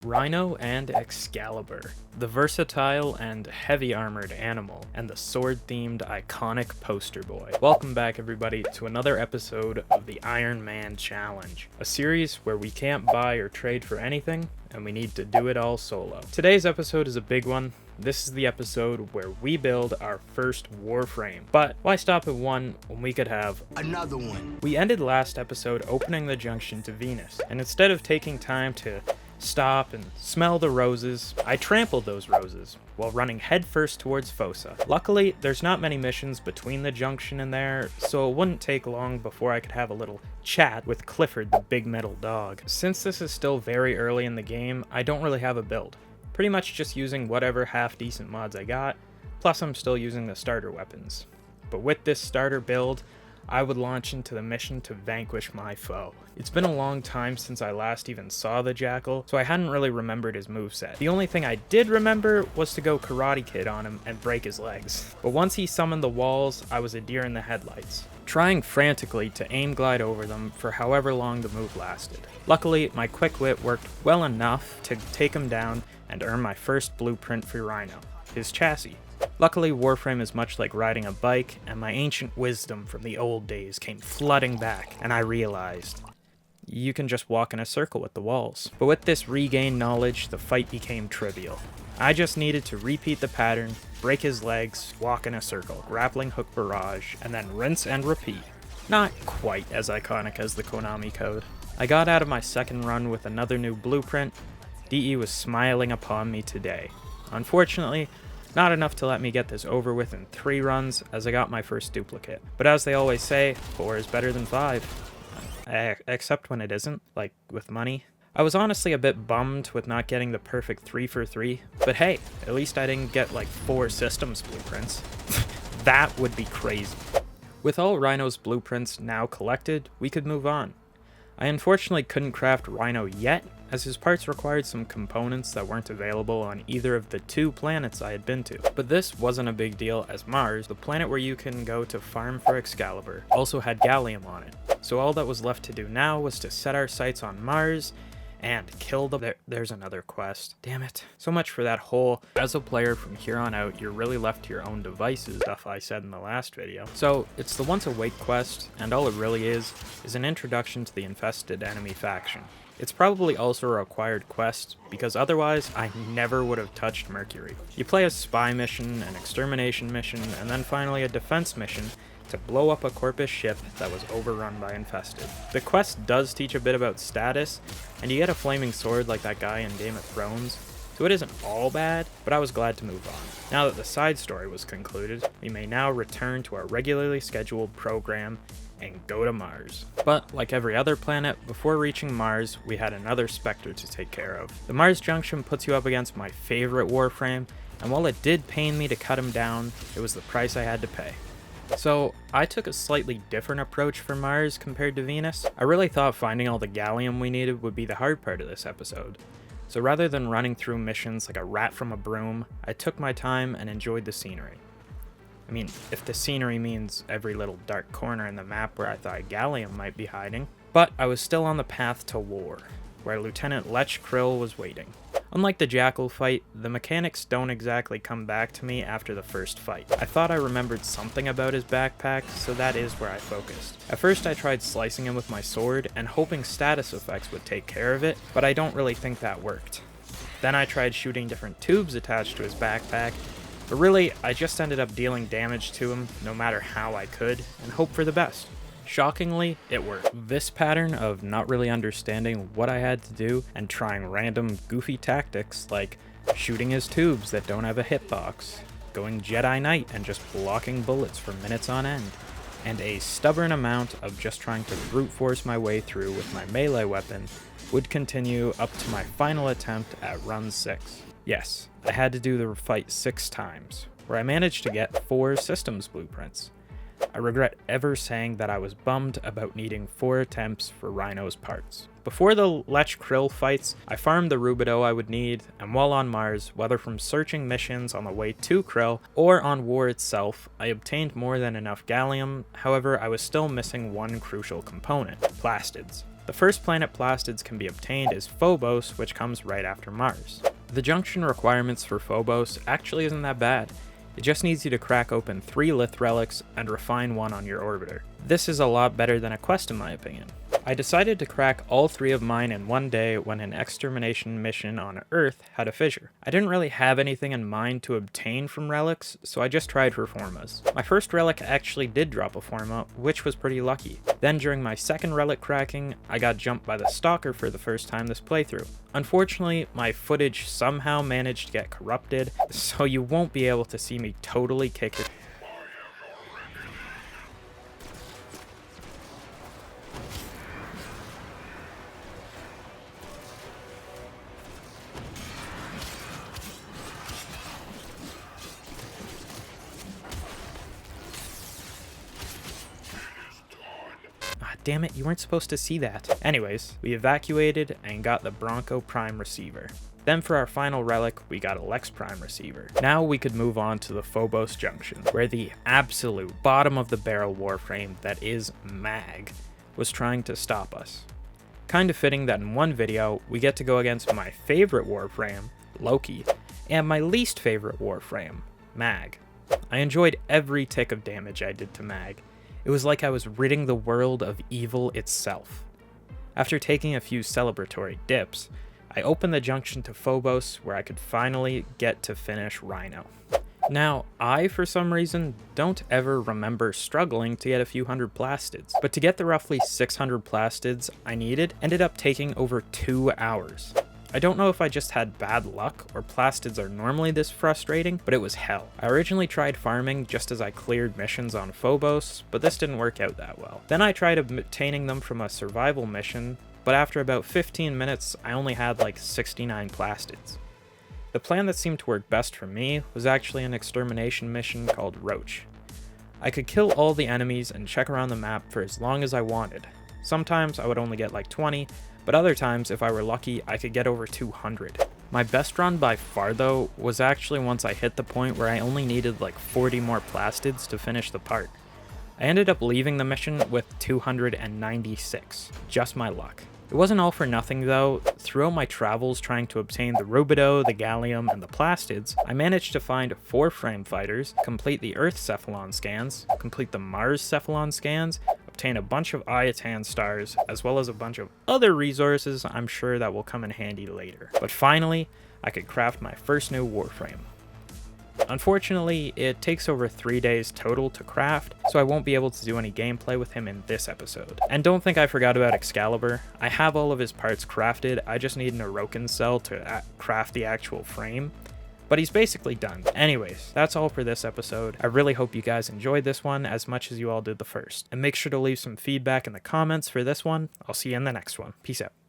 Rhino and Excalibur, the versatile and heavy armored animal, and the sword-themed iconic poster boy. Welcome back everybody to another episode of the Iron Man Challenge, a series where we can't buy or trade for anything, and we need to do it all solo. Today's episode is a big one. This is the episode where we build our first Warframe. But why stop at one when we could have another one? We ended last episode opening the junction to Venus, and instead of taking time to stop and smell the roses, I trampled those roses while running headfirst towards Fossa. Luckily, there's not many missions between the junction and there, so it wouldn't take long before I could have a little chat with Clifford, the big metal dog. Since this is still very early in the game, I don't really have a build. Pretty much just using whatever half-decent mods I got, plus I'm still using the starter weapons. But with this starter build, I would launch into the mission to vanquish my foe. It's been a long time since I last even saw the Jackal, so I hadn't really remembered his moveset. The only thing I did remember was to go Karate Kid on him and break his legs. But once he summoned the walls, I was a deer in the headlights, trying frantically to aim glide over them for however long the move lasted. Luckily, my quick wit worked well enough to take him down and earn my first blueprint for Rhino, his chassis. Luckily, Warframe is much like riding a bike, and my ancient wisdom from the old days came flooding back, and I realized you can just walk in a circle with the walls. But with this regained knowledge, the fight became trivial. I just needed to repeat the pattern, break his legs, walk in a circle, grappling hook barrage, and then rinse and repeat. Not quite as iconic as the Konami code. I got out of my second run with another new blueprint. DE was smiling upon me today. Unfortunately, not enough to let me get this over with in 3 runs, as I got my first duplicate. But as they always say, 4 is better than 5. Except when it isn't, like with money. I was honestly a bit bummed with not getting the perfect 3 for 3, but hey, at least I didn't get like 4 systems blueprints. That would be crazy. With all Rhino's blueprints now collected, we could move on. I unfortunately couldn't craft Rhino yet, as his parts required some components that weren't available on either of the 2 planets I had been to. But this wasn't a big deal, as Mars, the planet where you can go to farm for Excalibur, also had gallium on it. So all that was left to do now was to set our sights on Mars and kill the... There's another quest. Damn it. So much for that whole, as a player from here on out, you're really left to your own devices stuff I said in the last video. So it's the Once Awake quest, and all it really is an introduction to the infested enemy faction. It's probably also a required quest, because otherwise I never would have touched Mercury. You play a spy mission, an extermination mission, and then finally a defense mission to blow up a Corpus ship that was overrun by infested. The quest does teach a bit about status, and you get a flaming sword like that guy in Game of Thrones, so it isn't all bad, but I was glad to move on. Now that the side story was concluded, we may now return to our regularly scheduled program and go to Mars. But like every other planet, before reaching Mars, we had another Spectre to take care of. The Mars Junction puts you up against my favorite Warframe, and while it did pain me to cut him down, it was the price I had to pay. So I took a slightly different approach for Mars compared to Venus. I really thought finding all the gallium we needed would be the hard part of this episode. So rather than running through missions like a rat from a broom, I took my time and enjoyed the scenery. I mean, if the scenery means every little dark corner in the map where I thought gallium might be hiding. But I was still on the path to war, where Lieutenant Lech Krill was waiting. Unlike the Jackal fight, the mechanics don't exactly come back to me after the first fight. I thought I remembered something about his backpack, so that is where I focused. At first I tried slicing him with my sword and hoping status effects would take care of it, but I don't really think that worked. Then I tried shooting different tubes attached to his backpack, but really, I just ended up dealing damage to him no matter how I could, and hope for the best. Shockingly, it worked. This pattern of not really understanding what I had to do and trying random goofy tactics like shooting his tubes that don't have a hitbox, going Jedi Knight and just blocking bullets for minutes on end, and a stubborn amount of just trying to brute force my way through with my melee weapon would continue up to my final attempt at run 6. Yes, I had to do the fight 6 times, where I managed to get 4 systems blueprints. I regret ever saying that I was bummed about needing 4 attempts for Rhino's parts. Before the Lech Krill fights, I farmed the Rubidoux I would need, and while on Mars, whether from searching missions on the way to Krill or on war itself, I obtained more than enough gallium. However, I was still missing one crucial component, Plastids. The first planet Plastids can be obtained is Phobos, which comes right after Mars. The junction requirements for Phobos actually isn't that bad. It just needs you to crack open 3 Lith relics and refine one on your orbiter. This is a lot better than a quest in my opinion. I decided to crack all 3 of mine in one day when an extermination mission on Earth had a fissure. I didn't really have anything in mind to obtain from relics, so I just tried for formas. My first relic actually did drop a forma, which was pretty lucky. Then during my second relic cracking, I got jumped by the Stalker for the first time this playthrough. Unfortunately, my footage somehow managed to get corrupted, so you won't be able to see me totally kick it. Damn it, you weren't supposed to see that. Anyways, we evacuated and got the Bronco Prime receiver. Then for our final relic, we got a Lech Prime receiver. Now we could move on to the Phobos Junction, where the absolute bottom of the barrel Warframe that is Mag was trying to stop us. Kinda fitting that in one video, we get to go against my favorite Warframe, Loki, and my least favorite Warframe, Mag. I enjoyed every tick of damage I did to Mag. It was like I was ridding the world of evil itself. After taking a few celebratory dips, I opened the junction to Phobos where I could finally get to finish Rhino. Now, I, for some reason, don't ever remember struggling to get a few hundred Plastids, but to get the roughly 600 Plastids I needed ended up taking over 2 hours. I don't know if I just had bad luck or Plastids are normally this frustrating, but it was hell. I originally tried farming just as I cleared missions on Phobos, but this didn't work out that well. Then I tried obtaining them from a survival mission, but after about 15 minutes, I only had like 69 Plastids. The plan that seemed to work best for me was actually an extermination mission called Roach. I could kill all the enemies and check around the map for as long as I wanted. Sometimes I would only get like 20, but other times, if I were lucky, I could get over 200. My best run by far though was actually once I hit the point where I only needed like 40 more Plastids to finish the part. I ended up leaving the mission with 296, just my luck. It wasn't all for nothing though. Throughout my travels trying to obtain the Rubido, the Gallium, and the Plastids, I managed to find 4 frame fighters, complete the Earth Cephalon scans, complete the Mars Cephalon scans, obtain a bunch of Iatan stars, as well as a bunch of other resources I'm sure that will come in handy later. But finally, I could craft my first new Warframe. Unfortunately, it takes over 3 days total to craft, so I won't be able to do any gameplay with him in this episode. And don't think I forgot about Excalibur. I have all of his parts crafted, I just need an Orokin cell to craft the actual frame. But he's basically done. Anyways, that's all for this episode. I really hope you guys enjoyed this one as much as you all did the first. And make sure to leave some feedback in the comments for this one. I'll see you in the next one. Peace out.